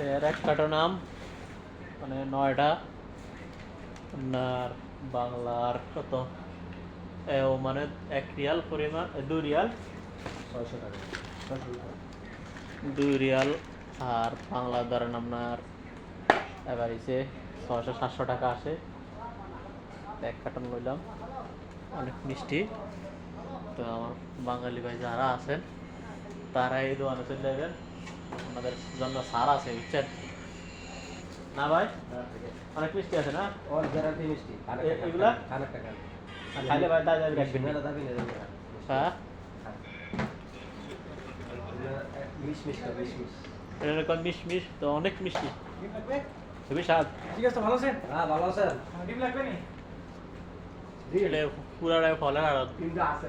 এর এক কার্টন আম মানে 9টা আপনার বাংলার কত ও মানে 1 রিয়াল পরিমাণ 2 রিয়াল 600 টাকা 2 রিয়াল আর বাংলা ধরেন আপনার এবার এসে 600-700 টাকা আসে। এক কার্টন লইলাম, অনেক মিষ্টি। তো আমার বাঙালি ভাই যারা আছেন তারা এই দোকানে চলে যাবেন, আমাদের জন্য সার আছে বুঝছেন না ভাই? অনেক মিষ্টি আছে না और जरा भी मिष्टी এগুলা खाना टाका খাইলে ভাই দাদা রাখবেন मेरा दाबी नहीं देगा হ্যাঁ मिश मिश का मिश मिश এরকম মিশমিশ তো অনেক মিষ্টি, খুবই স্বাদ। ঠিক আছে, ভালো আছেন? हां ভালো আছেন ডিম লাগবে নি? এটা পুরাটাই ফলের আর কিন্তু আছে